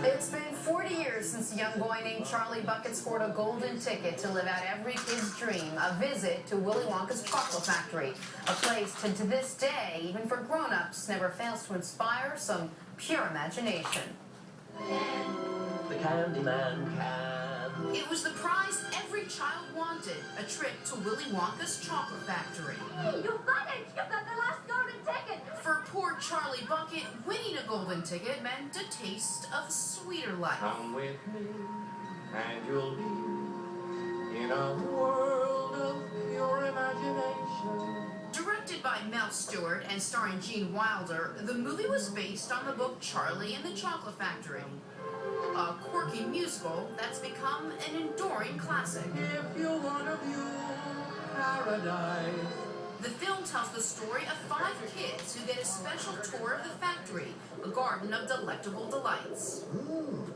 It's been 40 years since a young boy named Charlie Bucket scored a golden ticket to live out every kid's dream, a visit to Willy Wonka's chocolate factory, a place to this day, even for grown-ups, never fails to inspire some pure imagination. The Candyman can. It was the prize every child wanted, a trip to Willy Wonka's chocolate factory. Hey, you got it! You got the last golden ticket! For poor Charlie Bucket, winning a golden ticket meant a taste of sweeter life. Come with me, and you'll be in a world of pure imagination. Directed by Mel Stewart and starring Gene Wilder, the movie was based on the book Charlie and the Chocolate Factory, a quirky musical that's become an enduring classic. If you want to view paradise. The film tells the story of 5 kids who get a special tour of the factory, a garden of delectable delights.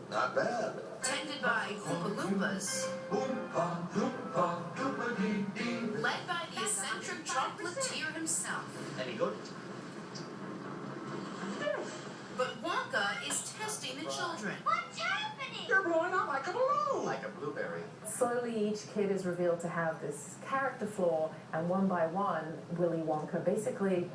Not bad. Tended by Oompa Loompas, Oompa, Loompa, Loompa-dee-dee. led by the eccentric chocolatier himself. Any good? But Wonka is testing the children. What's happening? You're blowing up like a balloon. Like a blueberry. Slowly, each kid is revealed to have this character flaw, and one by one, Willy Wonka basically,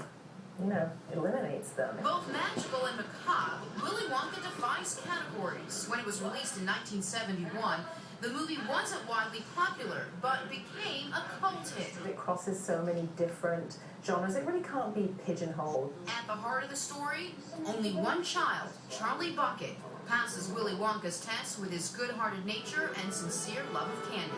eliminates them. Both magical and macabre, Willy Wonka defies categories. When it was released in 1971, the movie wasn't widely popular, but became a cult hit. It crosses so many different genres, it really can't be pigeonholed. At the heart of the story, only one child, Charlie Bucket, passes Willy Wonka's test with his good-hearted nature and sincere love of candy.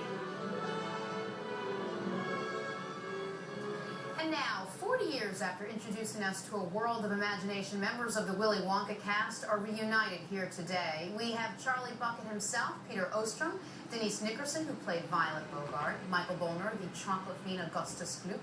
And now, 40 years after introducing us to a world of imagination, members of the Willy Wonka cast are reunited here today. We have Charlie Bucket himself, Peter Ostrum, Denise Nickerson, who played Violet Beauregarde, Michael Böllner, the chocolate fiend Augustus Gloop,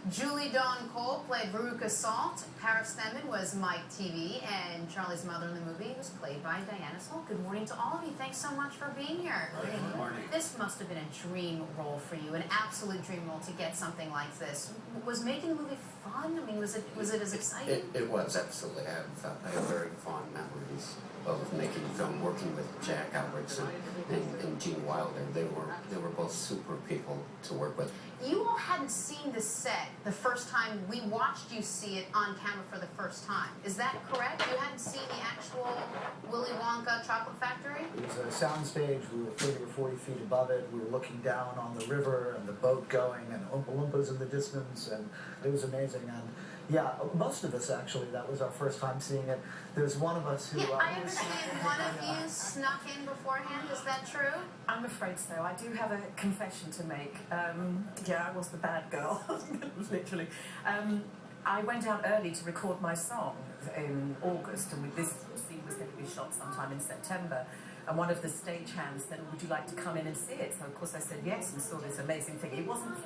Julie Dawn Cole played Veruca Salt, Paris Themmen was Mike Teevee, and Charlie's mother in the movie was played by Diana Sowle. Good morning to all of you. Thanks so much for being here. Good morning. This must have been a dream role for you, an absolute dream role to get something like this. Was making the movie fun? I mean, was it as exciting? It was, absolutely. I have very fond memories of making film, working with Jack Albertson and Gene Wilder. They were both super people to work with. You all hadn't seen the set the first time we watched you see it on camera for the first time. Is that correct? You hadn't seen the actual Willy Wonka chocolate factory? It was a soundstage. We were 30 or 40 feet above it. We were looking down on the river and the boat going and Oompa Loompas in the distance, and it was amazing. And yeah, most of us actually, that was our first time seeing it. There's one of us who... Yeah, I understand one of you snuck in beforehand. Is that true? I'm afraid so. I do have a confession to make. I was the bad girl, literally. I went out early to record my song in August, and this scene was going to be shot sometime in September. And one of the stagehands said, "Would you like to come in and see it?" So of course I said yes, and saw this amazing thing. It wasn't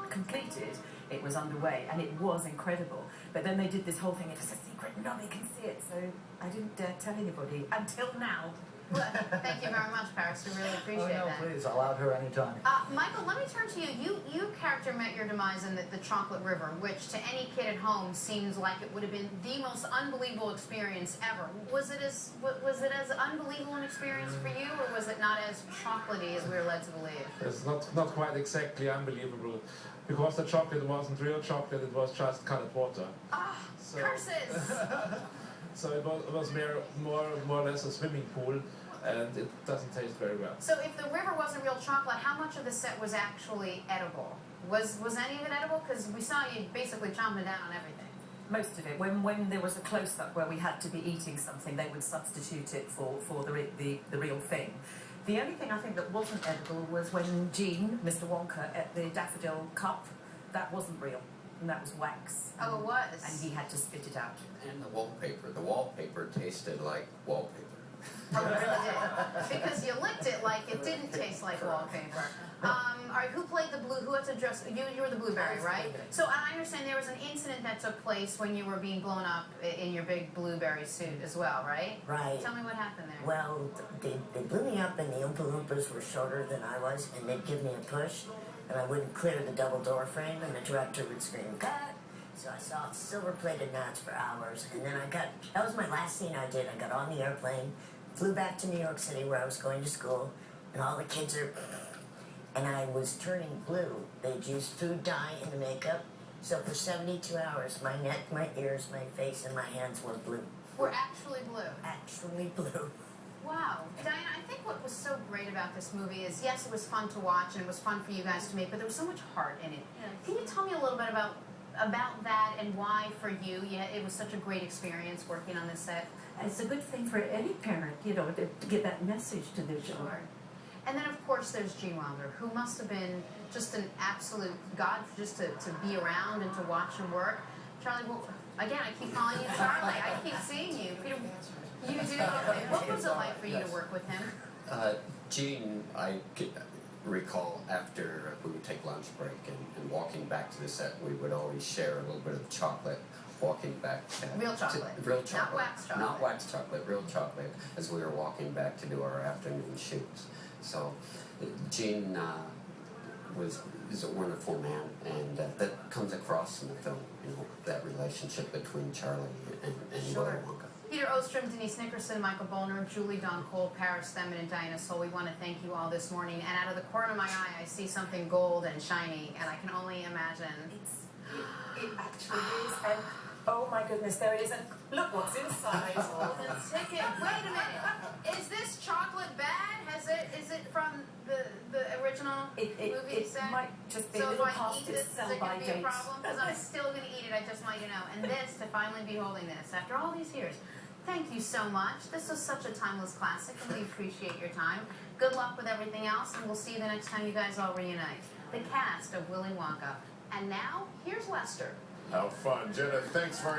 completed, it was underway, and it was incredible. But then they did this whole thing, it was a secret, nobody can see it, so I didn't dare tell anybody, until now. Well, thank you very much, Paris. We really appreciate that. Please, I'll out her anytime. Michael, let me turn to you. Your character met your demise in the Chocolate River, which to any kid at home seems like it would have been the most unbelievable experience ever. Was it as unbelievable an experience for you, or was it not as chocolatey as we were led to believe? It's not quite exactly unbelievable, because the chocolate wasn't real chocolate, it was just colored water. So, Curses! So it was more or less a swimming pool, and it doesn't taste very well. So if the river wasn't real chocolate, how much of the set was actually edible? Was any of it edible? Because we saw you basically chomping down on everything. Most of it. When there was a close-up where we had to be eating something, they would substitute it for the real thing. The only thing I think that wasn't edible was when Gene, Mr. Wonka, ate the daffodil cup. That wasn't real, and that was wax. Oh, it was? And he had to spit it out. And the wallpaper tasted like wallpaper. Oh, it really did. Because you licked it like it didn't taste like wallpaper. All right, who played the blue? Who had to dress? You were the blueberry, right? So I understand there was an incident that took place when you were being blown up in your big blueberry suit as well, right? Right. Tell me what happened there. Well, they blew me up, and the Oompa Loompas were shorter than I was, and they'd give me a push, and I wouldn't clear the double door frame, and the director would scream, "Cut!" So I saw silver-plated knots for hours, and then that was my last scene I did. I got on the airplane, Flew back to New York City where I was going to school, and all the kids are... And I was turning blue. They'd used food dye in the makeup. So for 72 hours, my neck, my ears, my face, and my hands were blue. We're actually blue. Actually blue. Wow. Diana, I think what was so great about this movie is, yes, it was fun to watch and it was fun for you guys to make, but there was so much heart in it. Yeah. Can you tell me a little bit about that and why for you, it was such a great experience working on this set? It's a good thing for any parent, you know, to get that message to their children. Sure. And then, of course, there's Gene Wilder, who must have been just an absolute god just to be around and to watch him work. Charlie, well, again, I keep calling you Charlie. I keep seeing you. Peter, you do? Okay. What was it like for you to work with him? Gene, I could recall after we would take lunch break and walking back to the set, we would always share a little bit of chocolate walking back. Real chocolate. Real chocolate. Not wax chocolate. Not wax chocolate, real chocolate, as we were walking back to do our afternoon shoots. So Gene is a wonderful man, and that comes across in the film, you know, that relationship between Charlie and Willy Wonka. Peter Ostrum, Denise Nickerson, Michael Böllner, Julie Don Cole, Paris Themmen, and Diana Sowle. We want to thank you all this morning. And out of the corner of my eye, I see something gold and shiny, and I can only imagine. It actually is, and oh my goodness, there it is, and look what's inside. The ticket. Wait a minute. Is this chocolate bad? Is it from the original movie It set? might just be a So little if I past eat its this, is sell it by going to be a date. problem? Because I'm still going to eat it, I just want you to know. And this, to finally be holding this, after all these years. Thank you so much. This was such a timeless classic, and we appreciate your time. Good luck with everything else, and we'll see you the next time you guys all reunite. The cast of Willy Wonka. And now, here's Lester. How fun. Jenna, thanks very